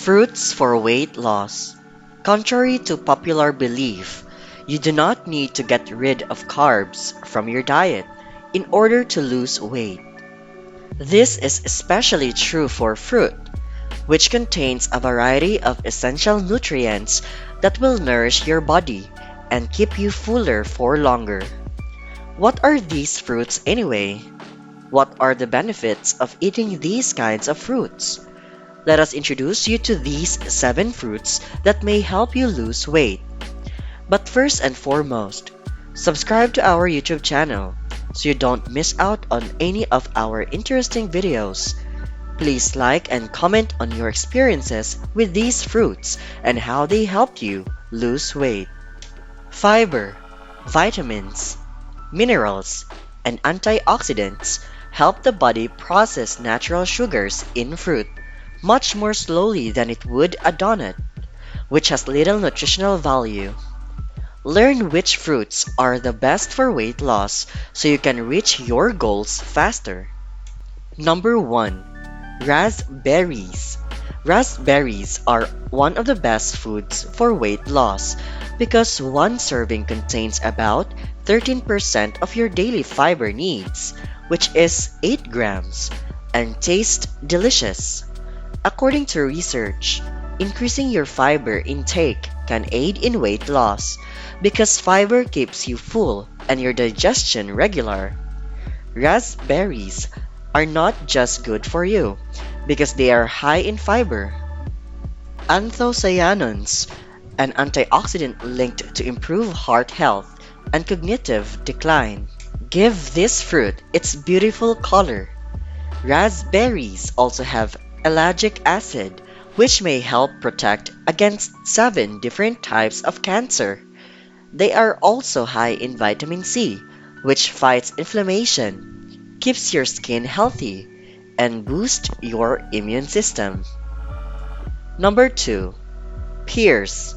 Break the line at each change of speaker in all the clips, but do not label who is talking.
Fruits for weight loss. Contrary to popular belief, you do not need to get rid of carbs from your diet in order to lose weight. This is especially true for fruit, which contains a variety of essential nutrients that will nourish your body and keep you fuller for longer. What are these fruits anyway? What are the benefits of eating these kinds of fruits? Let us introduce you to these 7 fruits that may help you lose weight. But first and foremost, subscribe to our YouTube channel so you don't miss out on any of our interesting videos. Please like and comment on your experiences with these fruits and how they helped you lose weight. Fiber, vitamins, minerals, and antioxidants help the body process natural sugars in fruit much more slowly than it would a donut, which has little nutritional value. Learn which fruits are the best for weight loss so you can reach your goals faster. Number 1. Raspberries. Raspberries are one of the best foods for weight loss because one serving contains about 13% of your daily fiber needs, which is 8 grams, and taste delicious. According to research, increasing your fiber intake can aid in weight loss because fiber keeps you full and your digestion regular. Raspberries are not just good for you because they are high in fiber. Anthocyanins, an antioxidant linked to improve heart health and cognitive decline, give this fruit its beautiful color. Raspberries also have ellagic acid, which may help protect against 7 different types of cancer. They are also high in vitamin C, which fights inflammation, keeps your skin healthy, and boosts your immune system. Number 2. Pears.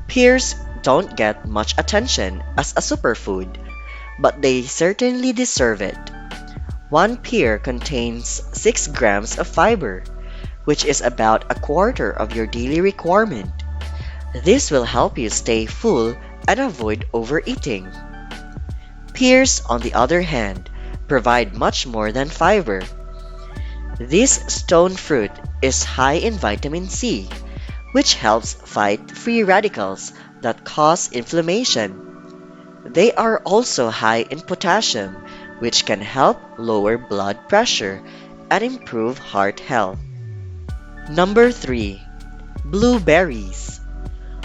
Pears don't get much attention as a superfood, but they certainly deserve it. One pear contains 6 grams of fiber, which is about a quarter of your daily requirement. This will help you stay full and avoid overeating. Pears, on the other hand, provide much more than fiber. This stone fruit is high in vitamin C, which helps fight free radicals that cause inflammation. They are also high in potassium, which can help lower blood pressure and improve heart health. Number 3. Blueberries.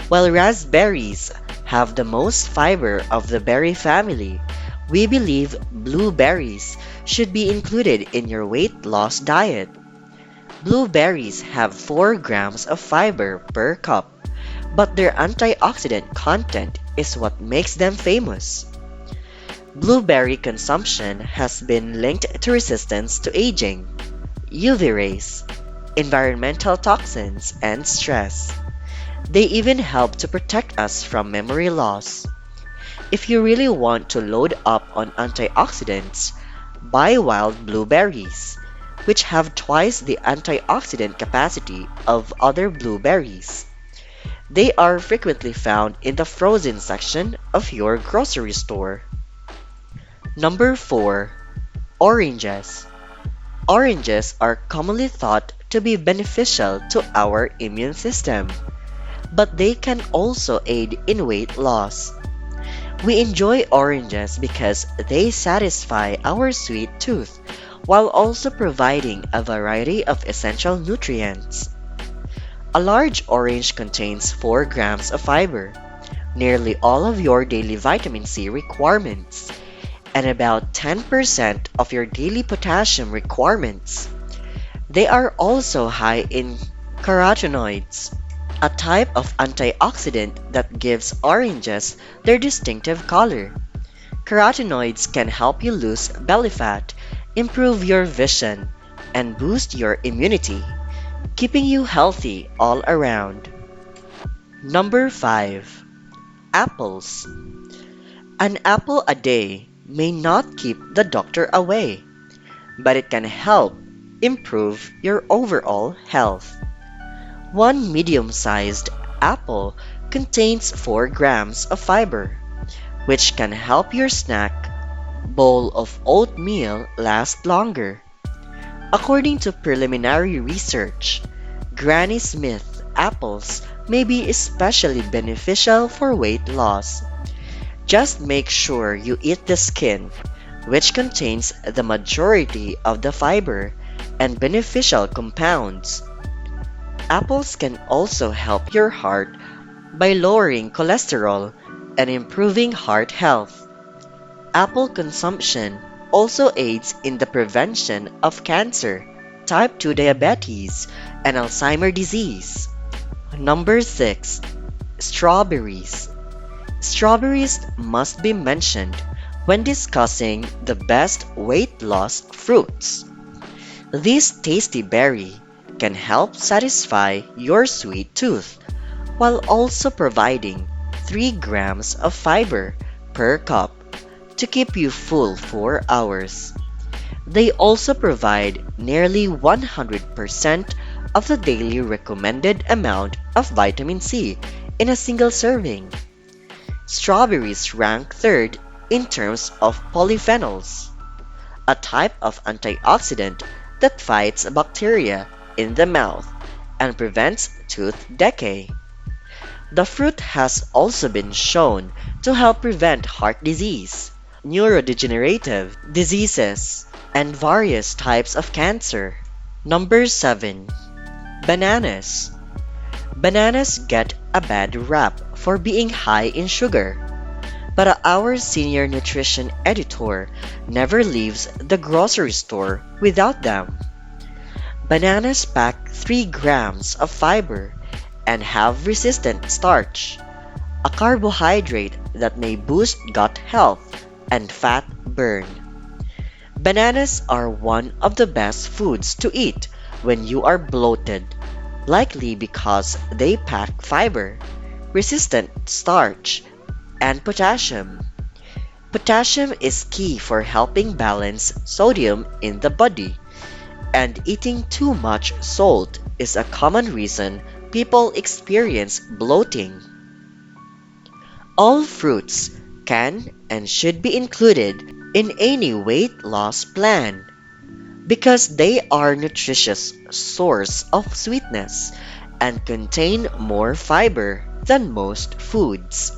While raspberries have the most fiber of the berry family, we believe blueberries should be included in your weight loss diet. Blueberries have 4 grams of fiber per cup, but their antioxidant content is what makes them famous. Blueberry consumption has been linked to resistance to aging, UV rays, environmental toxins, and stress. They even help to protect us from memory loss. If you really want to load up on antioxidants, buy wild blueberries, which have twice the antioxidant capacity of other blueberries. They are frequently found in the frozen section of your grocery store. Number 4. Oranges. Oranges are commonly thought to be beneficial to our immune system, but they can also aid in weight loss. We enjoy oranges because they satisfy our sweet tooth while also providing a variety of essential nutrients. A large orange contains 4 grams of fiber, nearly all of your daily vitamin C requirements, and about 10% of your daily potassium requirements. They are also high in carotenoids, a type of antioxidant that gives oranges their distinctive color. Carotenoids can help you lose belly fat, improve your vision, and boost your immunity, keeping you healthy all around. Number 5. Apples. An apple a day may not keep the doctor away, but it can help improve your overall health. One medium-sized apple contains 4 grams of fiber, which can help your snack bowl of oatmeal last longer. According to preliminary research, Granny Smith apples may be especially beneficial for weight loss. Just make sure you eat the skin, which contains the majority of the fiber and beneficial compounds. Apples can also help your heart by lowering cholesterol and improving heart health. Apple consumption also aids in the prevention of cancer, type 2 diabetes, and Alzheimer's disease. Number 6. Strawberries. Strawberries must be mentioned when discussing the best weight loss fruits. This tasty berry can help satisfy your sweet tooth while also providing 3 grams of fiber per cup to keep you full for hours. They also provide nearly 100% of the daily recommended amount of vitamin C in a single serving. Strawberries rank third in terms of polyphenols, a type of antioxidant that fights bacteria in the mouth and prevents tooth decay. The fruit has also been shown to help prevent heart disease, neurodegenerative diseases, and various types of cancer. Number 7. Bananas. Bananas get a bad rap for being high in sugar, but our senior nutrition editor never leaves the grocery store without them. Bananas pack 3 grams of fiber and have resistant starch, a carbohydrate that may boost gut health and fat burn. Bananas are one of the best foods to eat when you are bloated, likely because they pack fiber, resistant starch, and potassium. Potassium is key for helping balance sodium in the body, and eating too much salt is a common reason people experience bloating. All fruits can and should be included in any weight loss plan because they are nutritious source of sweetness and contain more fiber than most foods.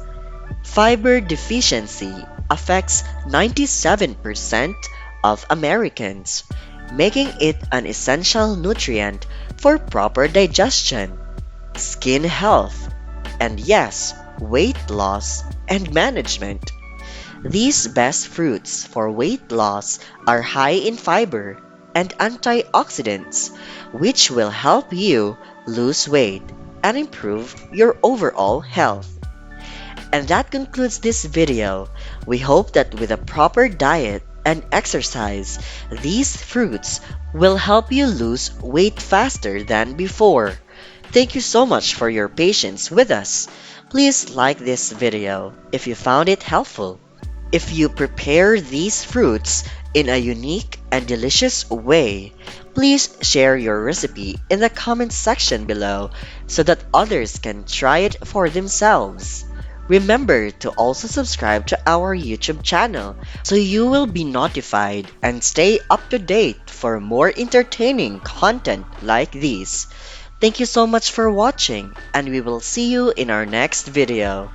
Fiber deficiency affects 97% of Americans, making it an essential nutrient for proper digestion, skin health, and yes, weight loss and management. These best fruits for weight loss are high in fiber and antioxidants, which will help you lose weight and improve your overall health. And that concludes this video. We hope that with a proper diet and exercise, these fruits will help you lose weight faster than before. Thank you so much for your patience with us. Please like this video if you found it helpful. If you prepare these fruits in a unique and delicious way, please share your recipe in the comments section below so that others can try it for themselves. Remember to also subscribe to our YouTube channel so you will be notified and stay up to date for more entertaining content like these. Thank you so much for watching, and we will see you in our next video.